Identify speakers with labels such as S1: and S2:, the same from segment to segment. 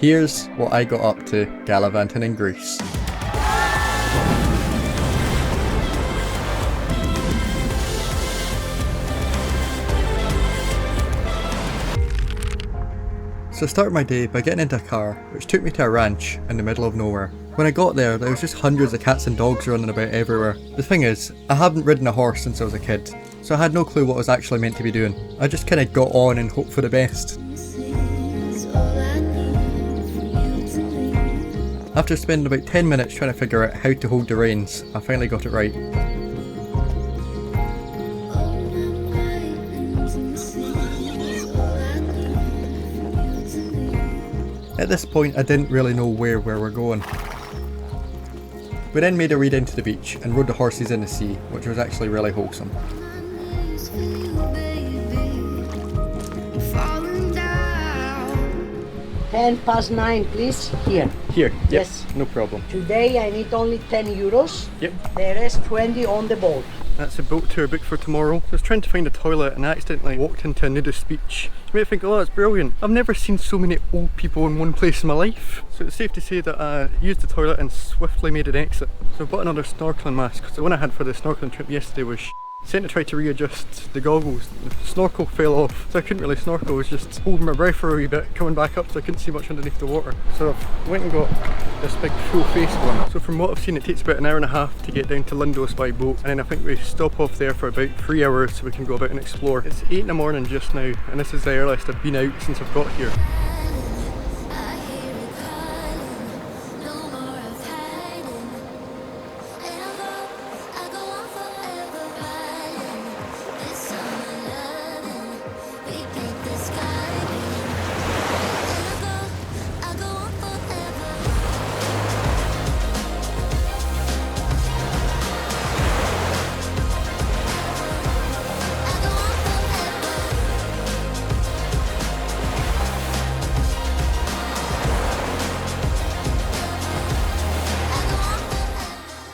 S1: Here's what I got up to gallivanting in Greece. So I started my day by getting into a car, which took me to a ranch in the middle of nowhere. When I got there was just hundreds of cats and dogs running about everywhere. The thing is, I haven't ridden a horse since I was a kid, so I had no clue what I was actually meant to be doing. I just kinda got on and hoped for the best. After spending about 10 minutes trying to figure out how to hold the reins, I finally got it right. At this point I didn't really know where we were going. We then made a raid into the beach and rode the horses in the sea, which was actually really wholesome.
S2: 9:10, please. Here.
S1: Here? Yep,
S2: Yes.
S1: no problem.
S2: Today I need only 10 euros.
S1: Yep.
S2: The rest 20 on the boat.
S1: That's a boat tour booked for tomorrow. I was trying to find a toilet and I accidentally walked into a nudist beach. You might think, oh that's brilliant. I've never seen so many old people in one place in my life. So it's safe to say that I used the toilet and swiftly made an exit. So I bought another snorkeling mask, because the one I had for the snorkeling trip yesterday was Sent to try to readjust the goggles. The snorkel fell off, so I couldn't really snorkel. I was just holding my breath for a wee bit, coming back up, so I couldn't see much underneath the water. So I went and got this big full face one. So from what I've seen, it takes about an hour and a half to get down to Lindos by boat, and then I think we stop off there for about 3 hours so we can go about and explore. It's 8 in the morning just now, and this is the earliest I've been out since I've got here.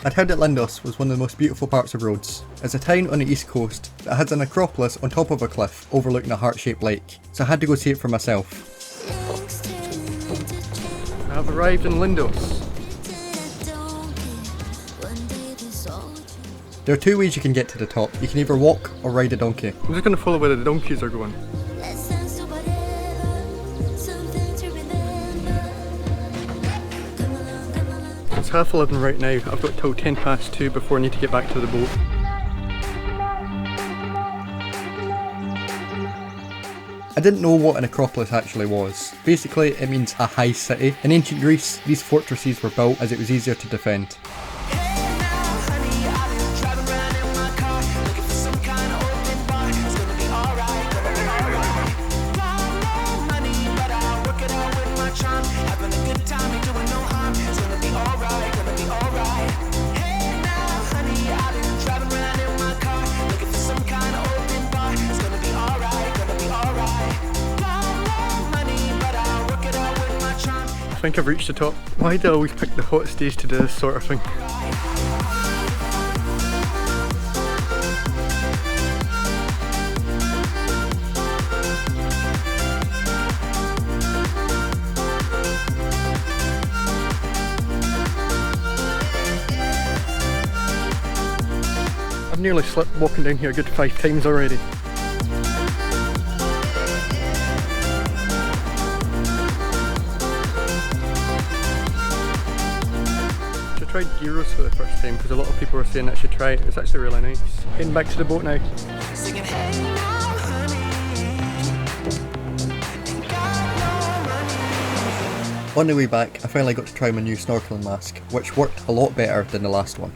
S1: I'd heard that Lindos was one of the most beautiful parts of Rhodes. It's a town on the east coast that has an Acropolis on top of a cliff overlooking a heart-shaped lake, so I had to go see it for myself. I've arrived in Lindos. There are 2 ways you can get to the top. You can either walk or ride a donkey. I'm just going to follow where the donkeys are going. It's 11:30 right now. I've got till 2:10 before I need to get back to the boat. I didn't know what an Acropolis actually was. Basically, it means a high city. In ancient Greece, these fortresses were built as it was easier to defend. I think I've reached the top. Why do I always pick the hottest days to do this sort of thing? I've nearly slipped walking down here a good 5 times already. I tried gyros for the first time because a lot of people were saying I should try it. It's actually really nice. Heading back to the boat now. On the way back, I finally got to try my new snorkeling mask, which worked a lot better than the last one.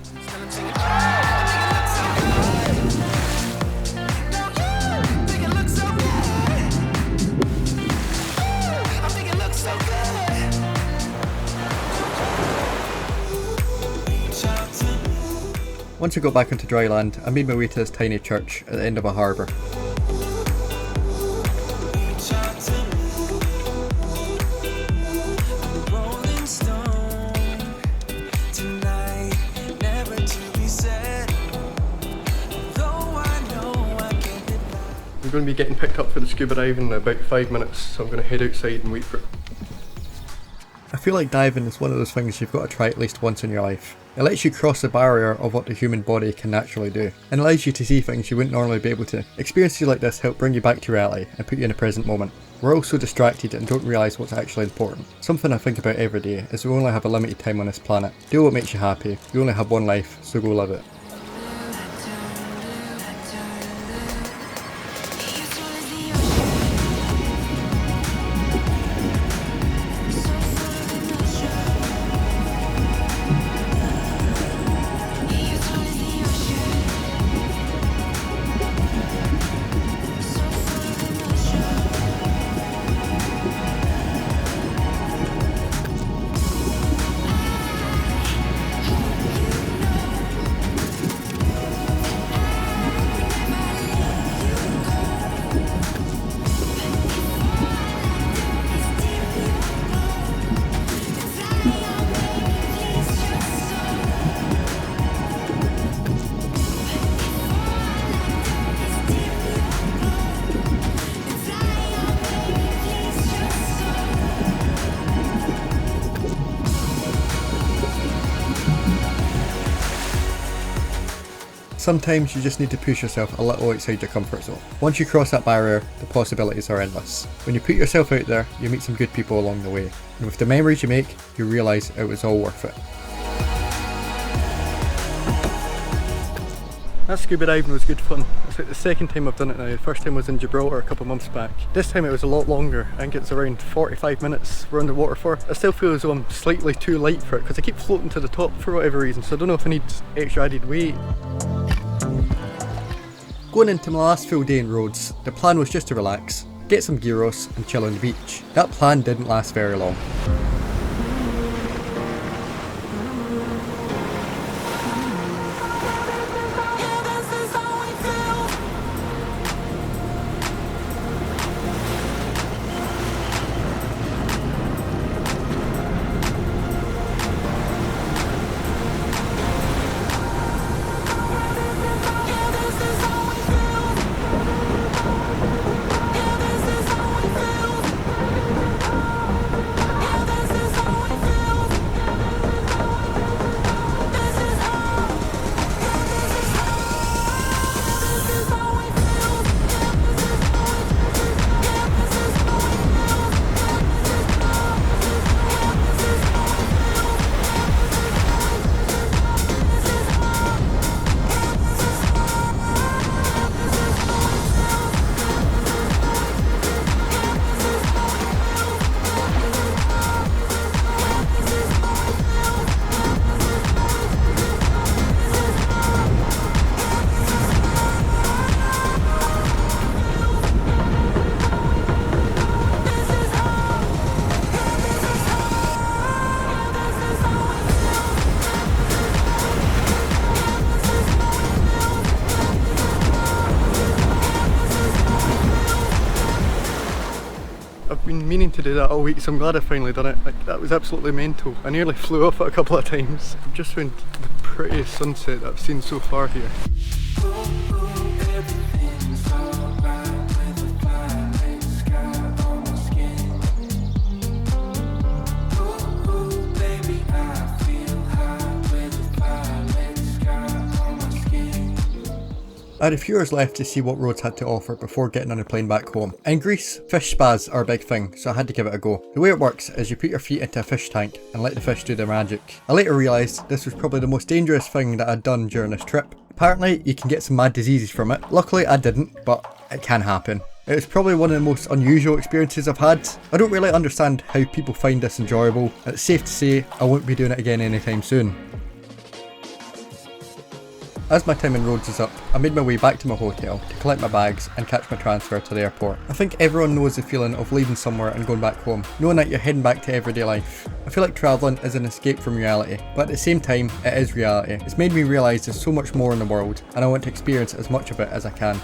S1: Once I got back onto dry land, I made my way to this tiny church at the end of a harbour. We're going to be getting picked up for the scuba dive in about 5 minutes, so I'm going to head outside and wait for it. feel like diving is one of those things you've got to try at least once in your life. It lets you cross the barrier of what the human body can naturally do, and allows you to see things you wouldn't normally be able to. Experiences like this help bring you back to reality and put you in the present moment. We're all so distracted and don't realise what's actually important. Something I think about every day is we only have a limited time on this planet. Do what makes you happy. You only have one life, so go live it. Sometimes you just need to push yourself a little outside your comfort zone. Once you cross that barrier, the possibilities are endless. When you put yourself out there, you meet some good people along the way. And with the memories you make, you realise it was all worth it. That scuba diving was good fun. It's like the second time I've done it now. The first time was in Gibraltar a couple of months back. This time it was a lot longer. I think it's around 45 minutes we're underwater for. I still feel as though I'm slightly too light for it because I keep floating to the top for whatever reason, so I don't know if I need extra added weight. Going into my last full day in Rhodes, the plan was just to relax, get some gyros and chill on the beach. That plan didn't last very long. I've been meaning to do that all week, so I'm glad I finally done it. Like, that was absolutely mental. I nearly flew off it a couple of times. I've just found the prettiest sunset that I've seen so far here. I had a few hours left to see what Rhodes had to offer before getting on a plane back home. In Greece, fish spas are a big thing, so I had to give it a go. The way it works is you put your feet into a fish tank and let the fish do their magic. I later realised this was probably the most dangerous thing that I'd done during this trip. Apparently you can get some mad diseases from it. Luckily I didn't, but it can happen. It was probably one of the most unusual experiences I've had. I don't really understand how people find this enjoyable. It's safe to say I won't be doing it again anytime soon. As my time in Rhodes is up, I made my way back to my hotel to collect my bags and catch my transfer to the airport. I think everyone knows the feeling of leaving somewhere and going back home, knowing that you're heading back to everyday life. I feel like travelling is an escape from reality, but at the same time, it is reality. It's made me realise there's so much more in the world, and I want to experience as much of it as I can.